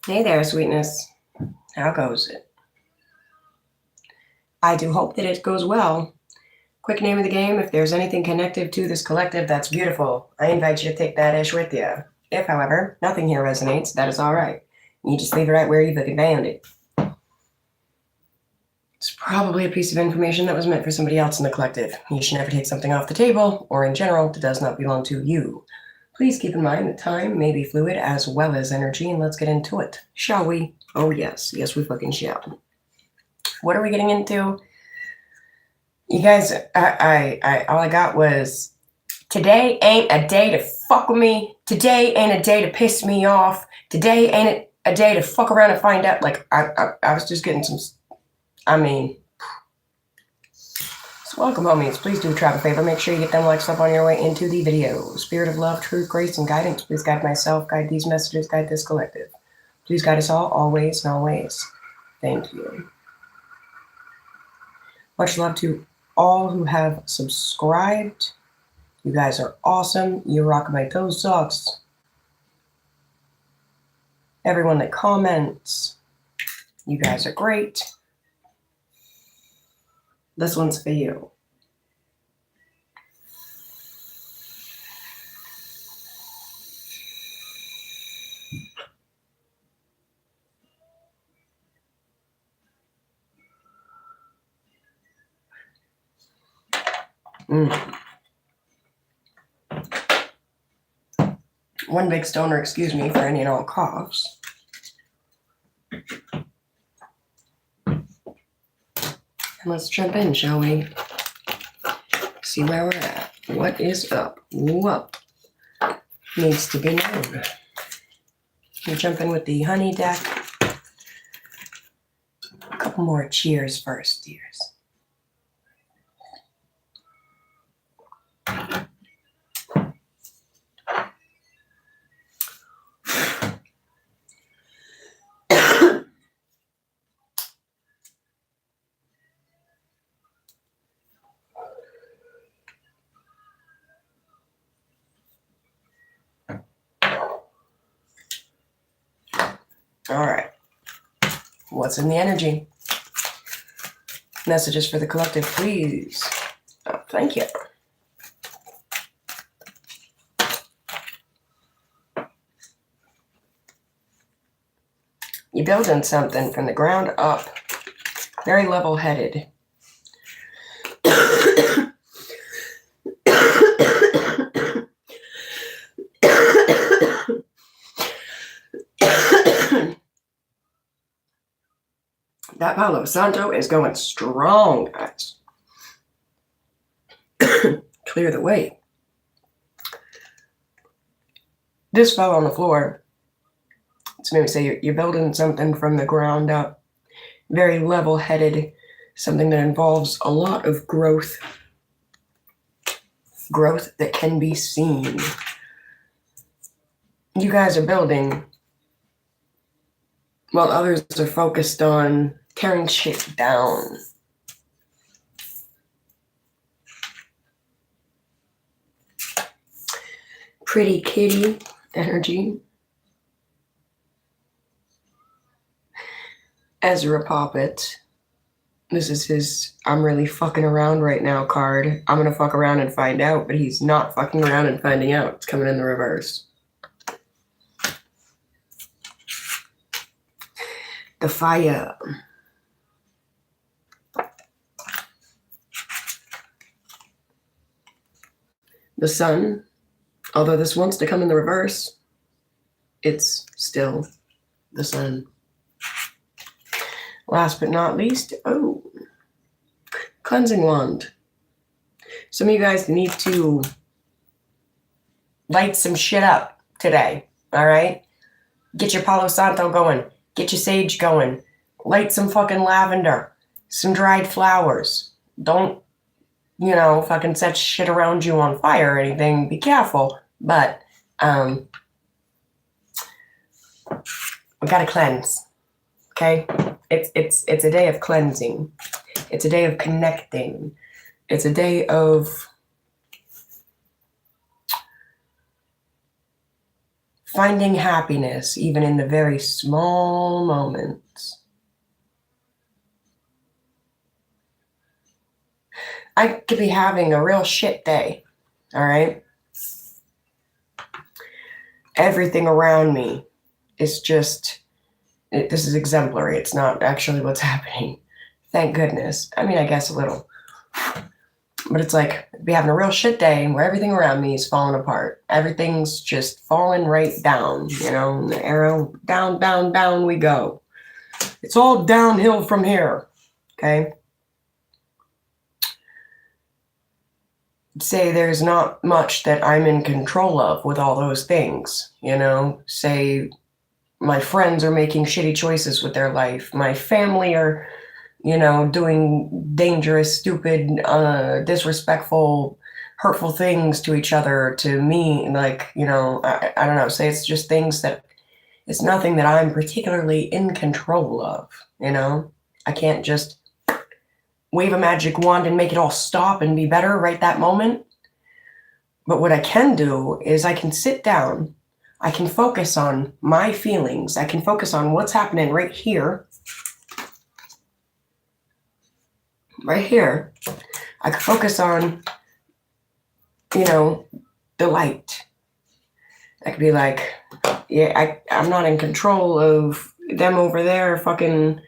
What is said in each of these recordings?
Hey there, sweetness. How goes it? I do hope that it goes well. Quick name of the game, if there's anything connective to this collective, that's beautiful. I invite you to take that ish with you. If, however, nothing here resonates, that is all right. You just leave it right where you fucking found it. It's probably a piece of information that was meant for somebody else in the collective. You should never take something off the table, or in general, that does not belong to you. Please keep in mind that time may be fluid as well as energy, and let's get into it, shall we? Oh yes, yes we fucking shall. What are we getting into? You guys, I all I got was, today ain't a day to fuck with me. Today ain't a day to piss me off. Today ain't a day to fuck around and find out. Like, I was just getting some, so welcome, homies. Please do try a favor. Make sure you get them likes up on your way into the video. Spirit of love, truth, grace, and guidance. Please guide myself, guide these messages, guide this collective. Please guide us all, always and always. Thank you. Much love to all who have subscribed. You guys are awesome. You rock my toe socks. Everyone that comments, you guys are great. This one's for you. One big stoner, excuse me for any and all coughs. And let's jump in, shall we? See where we're at. What is up? What needs to be known? We'll jump in with the honey deck. A couple more cheers first, dears. All right. What's in the energy? Messages for the collective, please. Oh, thank you. You're building something from the ground up. Very level-headed. That Palo Santo is going strong, guys. Clear the way. This fell on the floor. It's made me say you're building something from the ground up. Very level-headed. Something that involves a lot of growth. Growth that can be seen. You guys are building while others are focused on tearing shit down. Pretty kitty energy. Ezra Poppet. This is his I'm really fucking around right now card. I'm gonna fuck around and find out, but he's not fucking around and finding out. It's coming in the reverse. The fire. The sun. Although this wants to come in the reverse, it's still the sun. Last but not least, cleansing wand. Some of you guys need to light some shit up today, all right? Get your Palo Santo going. Get your sage going. Light some fucking lavender. Some dried flowers. Don't, fucking set shit around you on fire or anything. Be careful. But we gotta cleanse. Okay? It's a day of cleansing. It's a day of connecting. It's a day of finding happiness even in the very small moments. I could be having a real shit day, all right? Everything around me is just, this is exemplary. It's not actually what's happening. Thank goodness. I mean, I guess a little. But it's like, be having a real shit day where everything around me is falling apart. Everything's just falling right down, you know, the arrow, down, down, down we go. It's all downhill from here, okay? Say there's not much that I'm in control of with all those things, you know? Say my friends are making shitty choices with their life. My family are, you know, doing dangerous, stupid, disrespectful, hurtful things to each other, to me. Like, you know, I don't know, say it's just things that, it's nothing that I'm particularly in control of, you know? I can't just wave a magic wand and make it all stop and be better right that moment. But what I can do is I can sit down, I can focus on my feelings, I can focus on what's happening right here. Right here. I can focus on, you know, the light. I could be like, yeah, I'm not in control of them over there fucking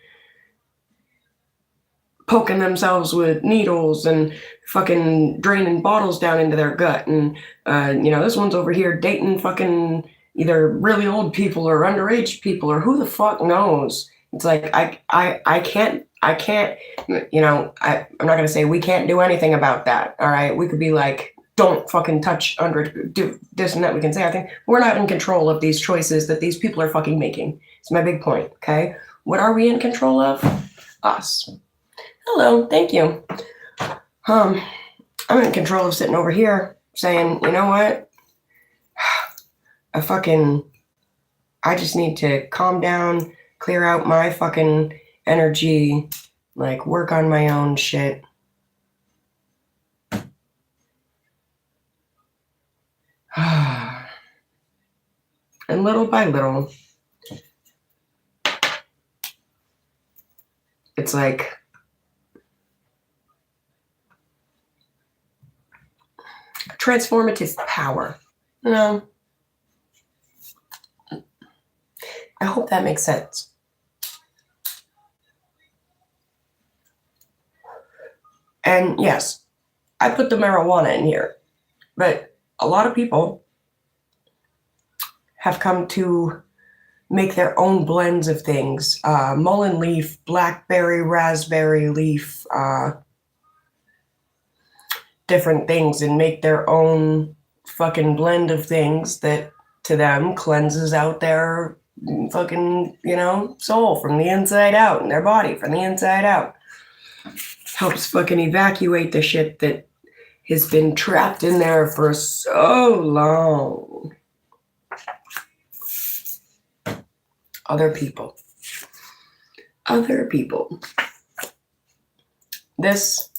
poking themselves with needles and fucking draining bottles down into their gut. And, you know, this one's over here dating fucking either really old people or underage people or who the fuck knows. It's like, I can't, you know, I'm not going to say we can't do anything about that. All right. We could be like, don't fucking touch do this and that. We can say, I think we're not in control of these choices that these people are fucking making. It's my big point. Okay. What are we in control of? Us. Hello, thank you. I'm in control of sitting over here saying, you know what? I just need to calm down, clear out my fucking energy, like work on my own shit. And little by little, it's like, transformative power. You know, I hope that makes sense. And yes, I put the marijuana in here, but a lot of people have come to make their own blends of things. Mullein leaf, blackberry, raspberry leaf, different things, and make their own fucking blend of things that to them cleanses out their fucking, you know, soul from the inside out and their body from the inside out. Helps fucking evacuate the shit that has been trapped in there for so long. Other people. This,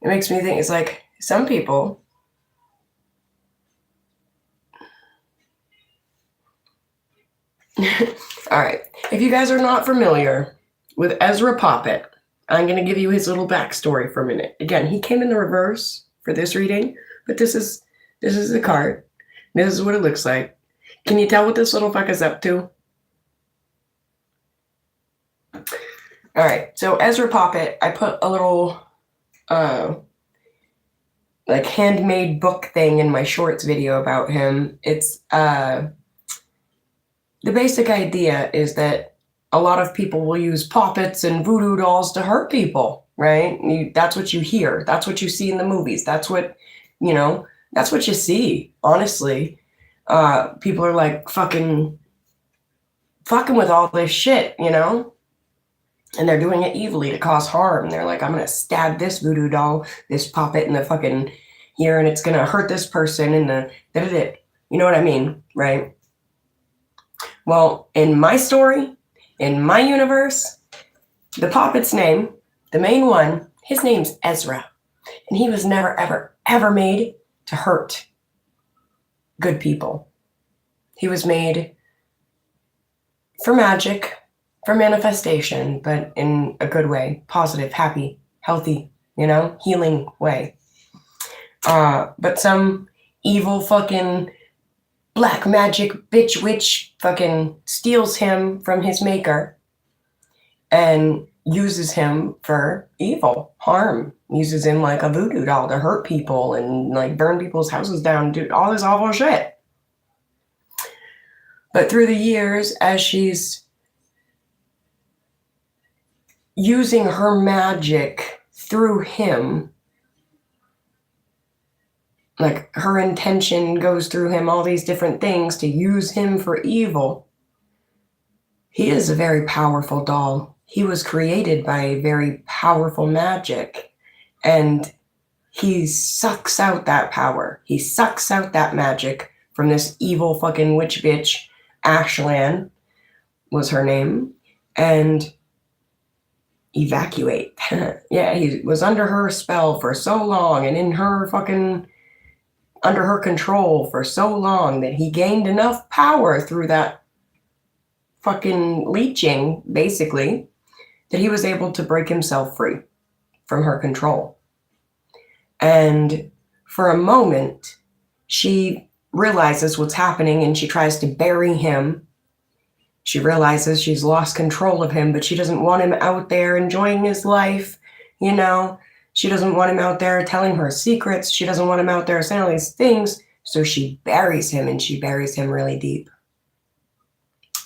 it makes me think, it's like some people all right, if you guys are not familiar with Ezra Poppet, I'm going to give you his little backstory for a minute. Again, he came in the reverse for this reading, but this is the card. This is what it looks like. Can you tell what this little fuck is up to? All right, so Ezra Poppet, I put a little like handmade book thing in my shorts video about him. It's the basic idea is that a lot of people will use poppets and voodoo dolls to hurt people, right? That's what you hear. That's what you see in the movies. That's what, you know, that's what you see, honestly. People are like fucking with all this shit, you know? And they're doing it evilly to cause harm. They're like, I'm going to stab this voodoo doll, this puppet in the fucking here, and it's going to hurt this person in the da-da-da. You know what I mean, right? Well, in my story, in my universe, the puppet's name, the main one, his name's Ezra. And he was never, ever, ever made to hurt good people. He was made for magic, for manifestation, but in a good way, positive, happy, healthy, healing way. But some evil fucking black magic bitch witch fucking steals him from his maker and uses him for evil, harm, uses him like a voodoo doll to hurt people and like burn people's houses down, do all this awful shit. But through the years, as she's using her magic through him, like her intention goes through him, all these different things to use him for evil. He is a very powerful doll. He was created by very powerful magic, and he sucks out that power. He sucks out that magic from this evil fucking witch bitch. Ashlan was her name, and evacuate. Yeah, he was under her spell for so long and in her fucking under her control for so long that he gained enough power through that fucking leeching, basically, that he was able to break himself free from her control. And for a moment, she realizes what's happening and she tries to bury him. She realizes she's lost control of him, but she doesn't want him out there enjoying his life, She doesn't want him out there telling her secrets. She doesn't want him out there saying all these things. So she buries him, and she buries him really deep.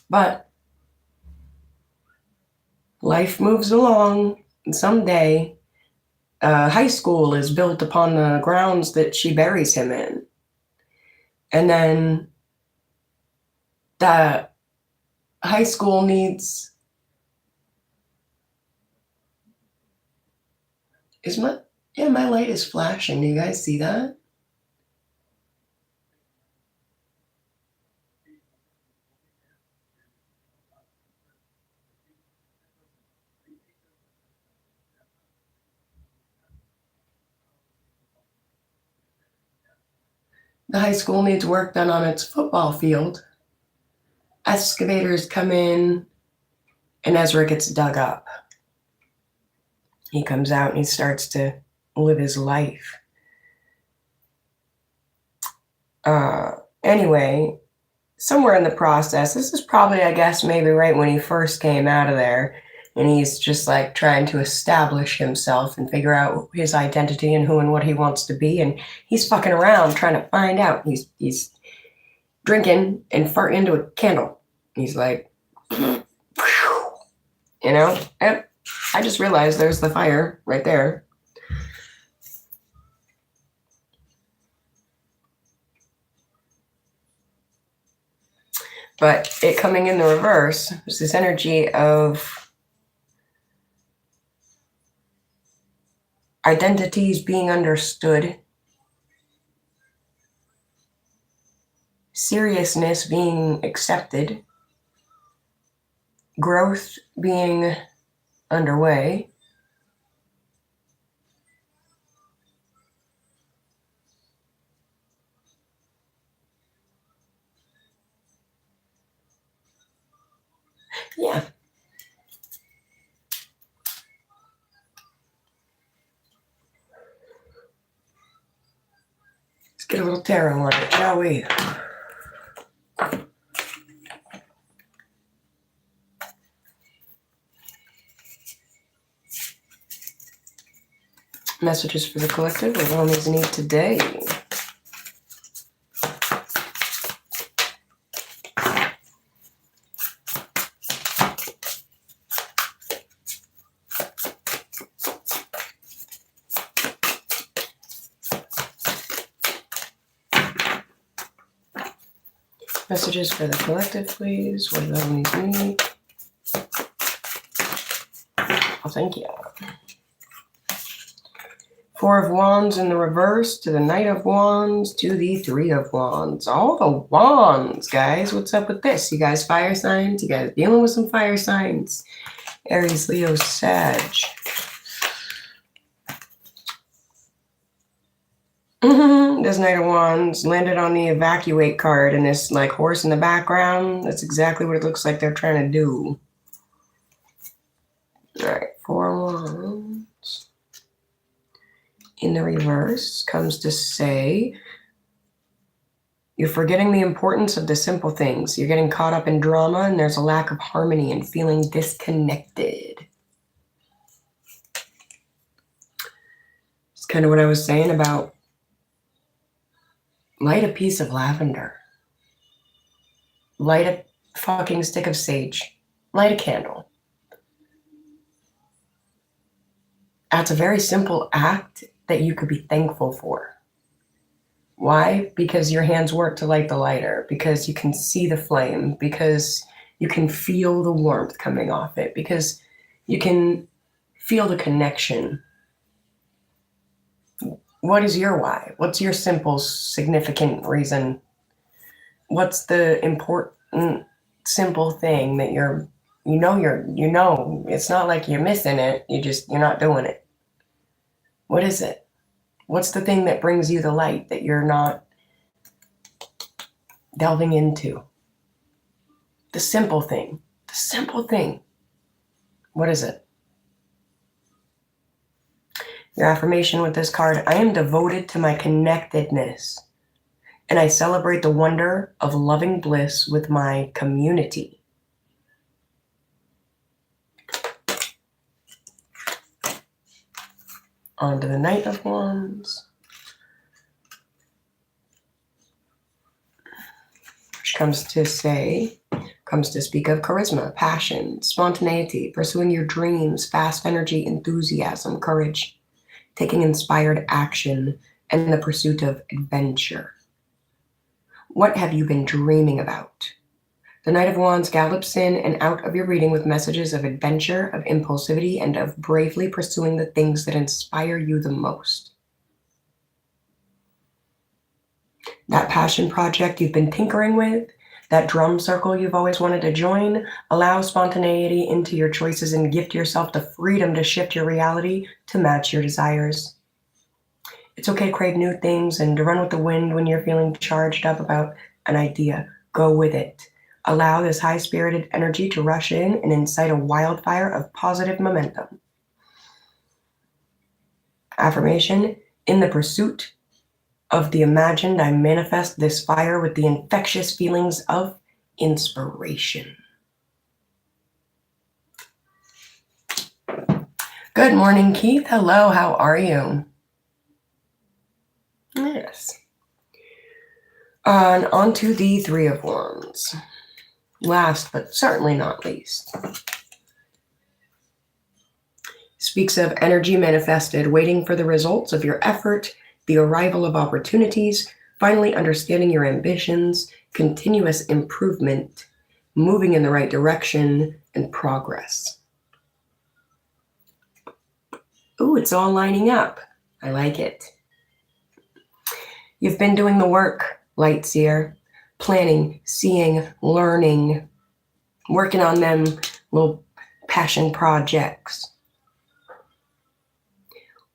But life moves along, and someday high school is built upon the grounds that she buries him in. And then the high school needs... my light is flashing. Do you guys see that? The high school needs work done on its football field. Excavators come in, and Ezra gets dug up. He comes out and he starts to live his life. Anyway, somewhere in the process, this is probably, I guess, maybe right when he first came out of there, and he's just like trying to establish himself and figure out his identity and who and what he wants to be, and he's fucking around trying to find out. He's drinking and farting into a candle. He's like, and I just realized there's the fire right there. But it coming in the reverse is this energy of identities being understood, seriousness being accepted, growth being underway. Yeah. Let's get a little tarot on it, shall we? Messages for the collective, what homies need today. Messages for the collective, please. What do the homies need? Oh, thank you. Four of Wands in the reverse to the Knight of Wands to the Three of Wands. All the wands, guys. What's up with this? You guys fire signs? You guys dealing with some fire signs? Aries, Leo, Sag. This Knight of Wands landed on the evacuate card and this like horse in the background. That's exactly what it looks like they're trying to do. All right, 4 of Wands. In the reverse comes to say, you're forgetting the importance of the simple things. You're getting caught up in drama and there's a lack of harmony and feeling disconnected. It's kind of what I was saying about light a piece of lavender. Light a fucking stick of sage. Light a candle. That's a very simple act that you could be thankful for. Why? Because your hands work to light the lighter, because you can see the flame, because you can feel the warmth coming off it, because you can feel the connection. What is your why? What's your simple, significant reason? What's the important, simple thing that you know, it's not like you're missing it. You're not doing it. What is it? What's the thing that brings you the light that you're not delving into? The simple thing. The simple thing. What is it? Your affirmation with this card: I am devoted to my connectedness, and I celebrate the wonder of loving bliss with my community. On to the Knight of Wands. Which comes to speak of charisma, passion, spontaneity, pursuing your dreams, fast energy, enthusiasm, courage, taking inspired action, and the pursuit of adventure. What have you been dreaming about? The Knight of Wands gallops in and out of your reading with messages of adventure, of impulsivity, and of bravely pursuing the things that inspire you the most. That passion project you've been tinkering with, that drum circle you've always wanted to join, allow spontaneity into your choices and gift yourself the freedom to shift your reality to match your desires. It's okay to crave new things and to run with the wind when you're feeling charged up about an idea. Go with it. Allow this high-spirited energy to rush in and incite a wildfire of positive momentum. Affirmation: in the pursuit of the imagined, I manifest this fire with the infectious feelings of inspiration. Good morning, Keith. Hello, how are you? Yes. On to the Three of Wands. Last but certainly not least. Speaks of energy manifested, waiting for the results of your effort, the arrival of opportunities, finally understanding your ambitions, continuous improvement, moving in the right direction, and progress. Ooh, it's all lining up. I like it. You've been doing the work, Lightseer. Planning, seeing, learning, working on them little passion projects.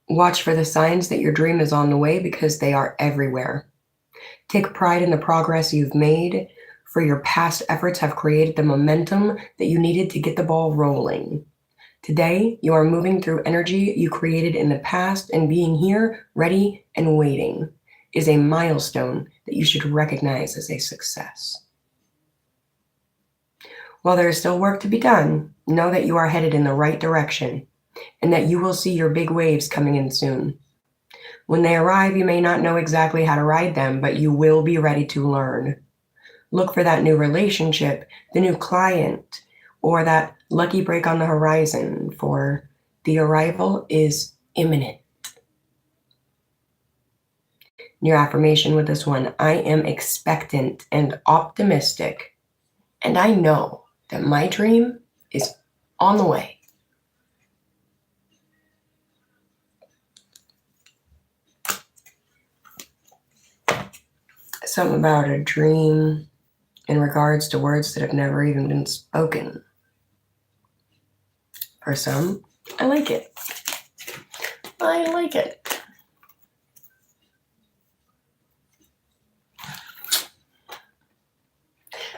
Watch for the signs that your dream is on the way, because they are everywhere. Take pride in the progress you've made, for your past efforts have created the momentum that you needed to get the ball rolling. Today, you are moving through energy you created in the past, and being here, ready and waiting, is a milestone that you should recognize as a success. While there is still work to be done, know that you are headed in the right direction and that you will see your big waves coming in soon. When they arrive, you may not know exactly how to ride them, but you will be ready to learn. Look for that new relationship, the new client, or that lucky break on the horizon, for the arrival is imminent. Your affirmation with this one: I am expectant and optimistic, and I know that my dream is on the way. Something about a dream in regards to words that have never even been spoken. For some, I like it. I like it.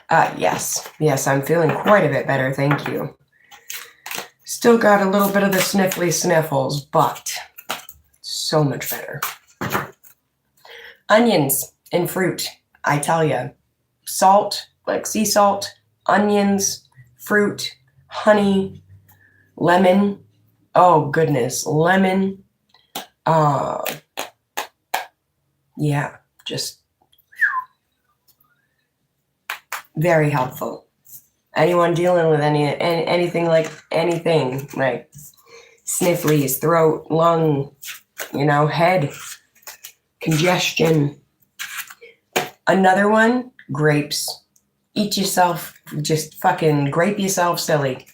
Yes. Yes, I'm feeling quite a bit better, thank you. Still got a little bit of the sniffly sniffles, but so much better. Onions and fruit, I tell ya. Salt, like sea salt, onions, fruit, honey, lemon. Oh, goodness. Lemon. Yeah, just very helpful. Anyone dealing with anything like snifflies, throat, lung, head, congestion. Another one, grapes. Eat yourself, just fucking grape yourself silly.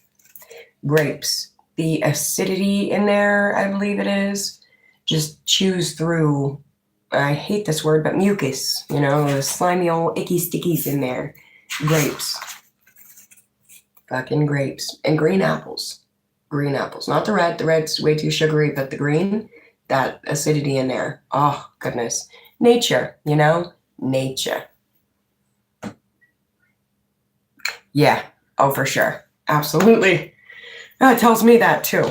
Grapes. The acidity in there, I believe it is, just chews through, I hate this word, but mucus, the slimy old icky stickies in there. Grapes. Fucking grapes. And green apples. Green apples. Not the red. The red's way too sugary, but the green, that acidity in there. Oh, goodness. Nature, Nature. Yeah. Oh, for sure. Absolutely. That tells me that, too.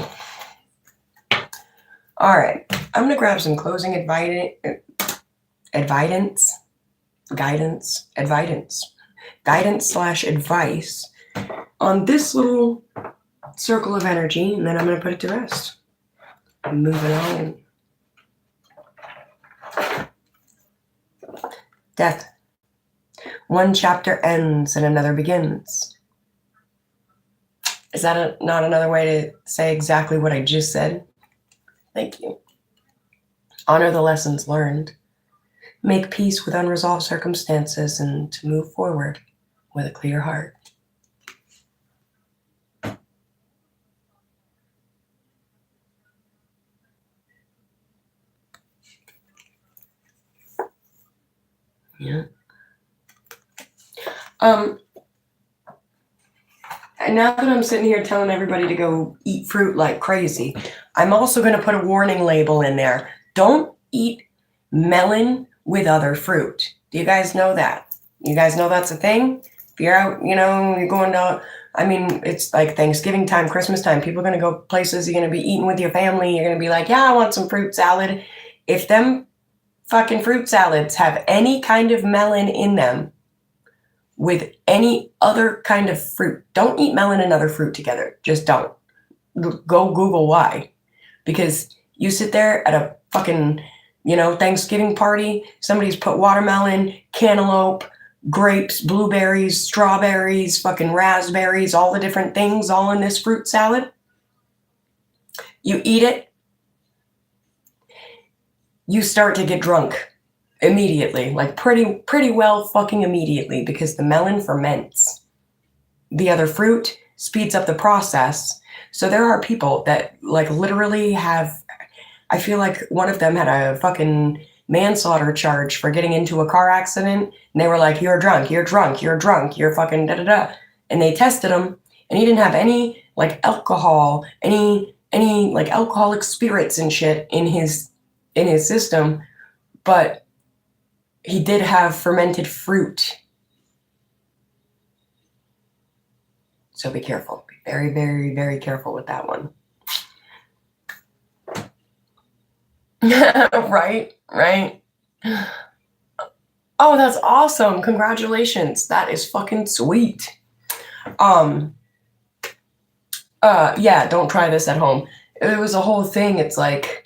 All right. I'm going to grab some closing guidance/advice on this little circle of energy, and then I'm going to put it to rest. Moving on. Death. One chapter ends and another begins. Is that not another way to say exactly what I just said? Thank you. Honor the lessons learned. Make peace with unresolved circumstances and to move forward with a clear heart. Yeah. And now that I'm sitting here telling everybody to go eat fruit like crazy, I'm also going to put a warning label in there. Don't eat melon with other fruit. Do you guys know that? You guys know that's a thing? If you're out, you're going to, it's like Thanksgiving time, Christmas time. People are going to go places. You're going to be eating with your family. You're going to be like, yeah, I want some fruit salad. If them fucking fruit salads have any kind of melon in them, with any other kind of fruit. Don't eat melon and other fruit together. Just don't. Go Google why. Because you sit there at a fucking, Thanksgiving party, somebody's put watermelon, cantaloupe, grapes, blueberries, strawberries, fucking raspberries, all the different things all in this fruit salad. You eat it, you start to get drunk. Immediately, like pretty well fucking immediately, because the melon ferments. The other fruit speeds up the process. So there are people that literally have, I feel like one of them had a fucking manslaughter charge for getting into a car accident. And they were like, you're drunk, you're fucking da-da-da. And they tested him and he didn't have any alcohol, any alcoholic spirits and shit in his system. But he did have fermented fruit. So be careful. Be very, very, very careful with that one. Right. Oh, that's awesome. Congratulations. That is fucking sweet. Yeah, don't try this at home. It was a whole thing. It's like,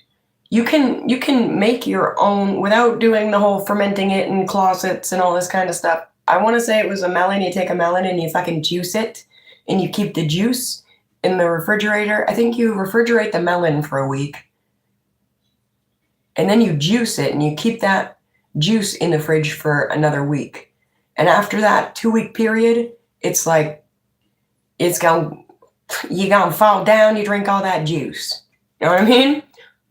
you can make your own without doing the whole fermenting it in closets and all this kind of stuff. I want to say it was a melon. You take a melon and you fucking juice it, and you keep the juice in the refrigerator. I think you refrigerate the melon for a week, and then you juice it, and you keep that juice in the fridge for another week. And after that 2-week period, it's like you're gonna fall down. You drink all that juice. You know what I mean?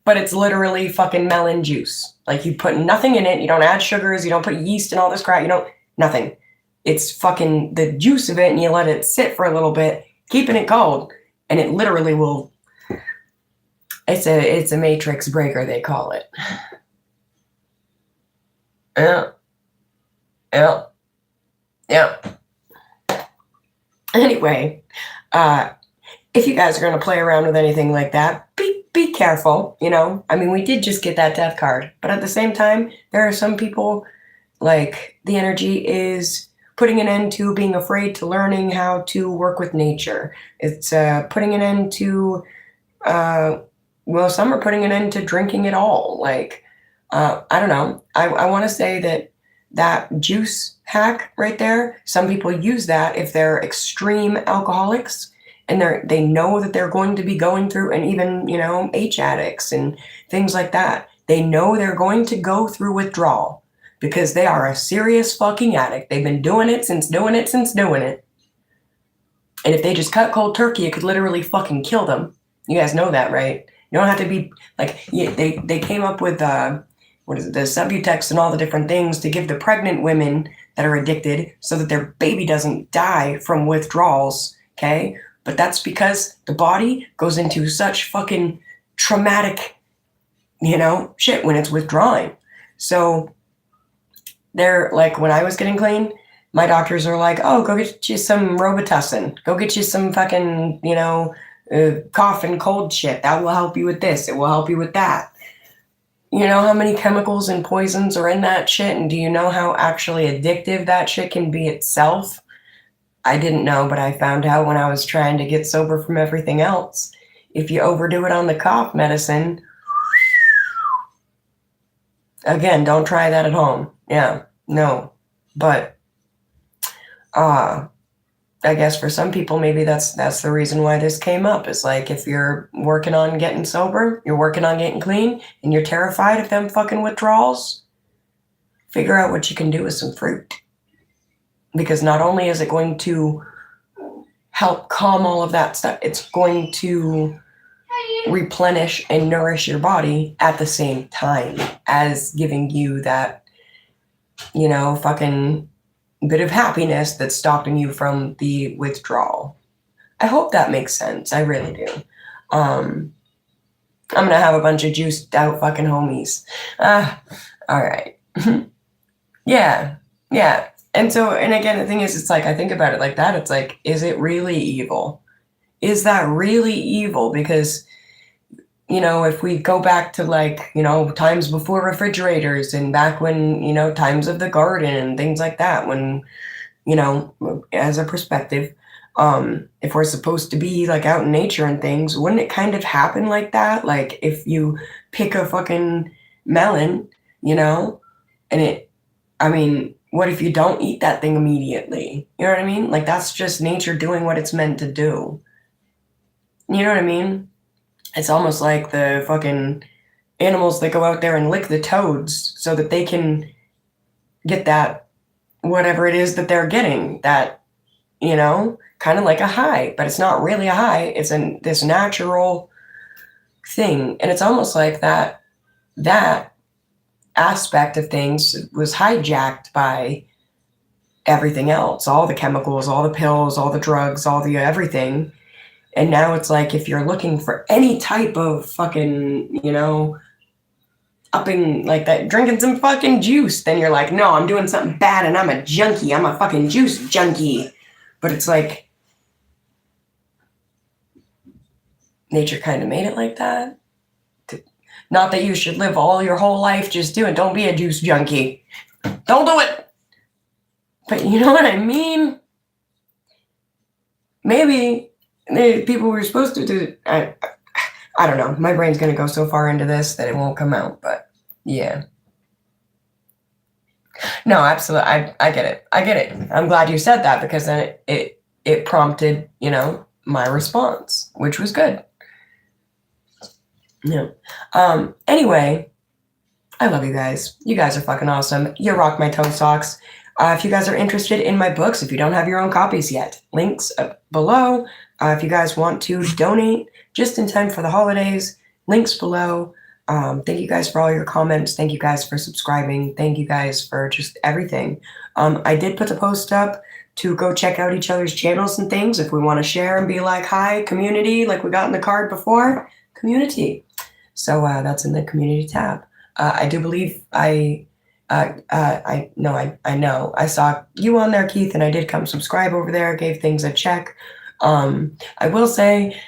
But it's literally fucking melon juice. Like, you put nothing in it. You don't add sugars. You don't put yeast and all this crap. Nothing. It's fucking the juice of it, and you let it sit for a little bit, keeping it cold, and it literally will. It's a matrix breaker, they call it. Yeah. Anyway, if you guys are going to play around with anything like that, be careful, you know? I mean, we did just get that death card, but at the same time, there are some people, like, the energy is putting an end to being afraid to learning how to work with nature. It's putting an end to, well, some are putting an end to drinking at all. Like, I don't know. I want to say that juice hack right there, some people use that if they're extreme alcoholics and they know that they're going to be going through, and even, you know, H addicts and things like that. They know they're going to go through withdrawal because they are a serious fucking addict. They've been doing it since doing it. And if they just cut cold turkey, it could literally fucking kill them. You guys know that, right? You don't have to be like, yeah, they came up with what is it, the Subutex and all the different things to give the pregnant women that are addicted so that their baby doesn't die from withdrawals, okay? But that's because the body goes into such fucking traumatic, you know, shit when it's withdrawing. So they're like, when I was getting clean, my doctors are like, oh, go get you some Robitussin. Go get you some fucking, you know, cough and cold shit. That will help you with this. It will help you with that. You know how many chemicals and poisons are in that shit? And do you know how actually addictive that shit can be itself? I didn't know, but I found out when I was trying to get sober from everything else. If you overdo it on the cough medicine, again, don't try that at home. Yeah, no. But I guess for some people, maybe that's the reason why this came up. Is like, if you're working on getting sober, you're working on getting clean, and you're terrified of them fucking withdrawals, figure out what you can do with some fruit. Because not only is it going to help calm all of that stuff, it's going to replenish and nourish your body at the same time as giving you that, you know, fucking bit of happiness that's stopping you from the withdrawal. I hope that makes sense. I really do. I'm gonna have a bunch of juiced out fucking homies. All right. Yeah. And so, and again, the thing is, it's like, I think about it like that. It's like, is it really evil? Is that really evil? Because, you know, if we go back to, like, you know, times before refrigerators and back when, you know, times of the garden and things like that, when, you know, as a perspective, if we're supposed to be like out in nature and things, wouldn't it kind of happen like that? Like, if you pick a fucking melon, you know, and I mean, what if you don't eat that thing immediately? You know what I mean? Like, that's just nature doing what it's meant to do. You know what I mean? It's almost like the fucking animals that go out there and lick the toads so that they can get that, whatever it is that they're getting, that, you know, kind of like a high, but it's not really a high. It's this natural thing. And it's almost like that aspect of things was hijacked by everything else, all the chemicals, all the pills, all the drugs, all the everything. And now it's like, if you're looking for any type of fucking, you know, upping like that, drinking some fucking juice, then you're like, no, I'm doing something bad and I'm a junkie. I'm a fucking juice junkie. But it's like, nature kind of made it like that. Not that you should live all your whole life just doing, don't be a juice junkie. Don't do it. But you know what I mean? Maybe people were supposed to do, I don't know. My brain's going to go so far into this that it won't come out, but yeah. No, absolutely. I get it. I'm glad you said that, because then it prompted, you know, my response, which was good. Yeah. Anyway, I love you guys. You guys are fucking awesome. You rock my toe socks. If you guys are interested in my books, if you don't have your own copies yet, links up below. If you guys want to donate just in time for the holidays, links below. Thank you guys for all your comments. Thank you guys for subscribing. Thank you guys for just everything. I did put the post up to go check out each other's channels and things if we want to share and be like, hi, community, like we got in the card before. Community. So that's in the community tab. I do believe I I know. I saw you on there, Keith, and I did come subscribe over there, gave things a check. I will say,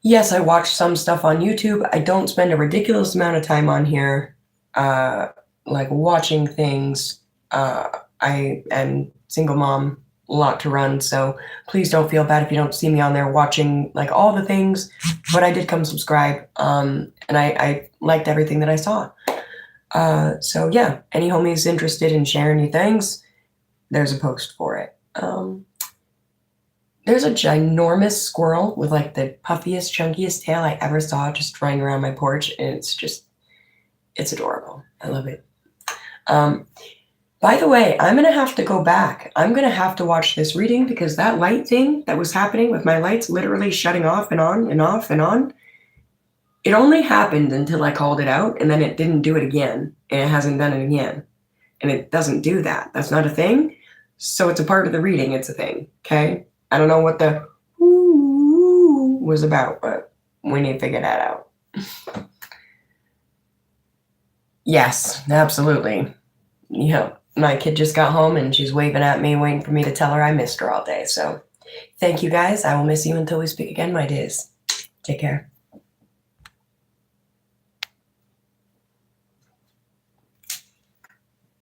yes, I watch some stuff on YouTube. I don't spend a ridiculous amount of time on here, like watching things. I am single mom, a lot to run, so please don't feel bad if you don't see me on there watching like all the things, but I did come subscribe, and I liked everything that I saw. So yeah, any homies interested in sharing your things, there's a post for it. There's a ginormous squirrel with like the puffiest, chunkiest tail I ever saw just running around my porch, and it's adorable. I love it. By the way, I'm going to have to go back. I'm going to have to watch this reading because that light thing that was happening with my lights literally shutting off and on and off and on, it only happened until I called it out, and then it didn't do it again, and it hasn't done it again. And it doesn't do that. That's not a thing. So it's a part of the reading. It's a thing. Okay? I don't know what the ooh was about, but we need to figure that out. Yes, absolutely. Yeah. My kid just got home and she's waving at me, waiting for me to tell her I missed her all day. So thank you guys. I will miss you until we speak again, my dears. Take care.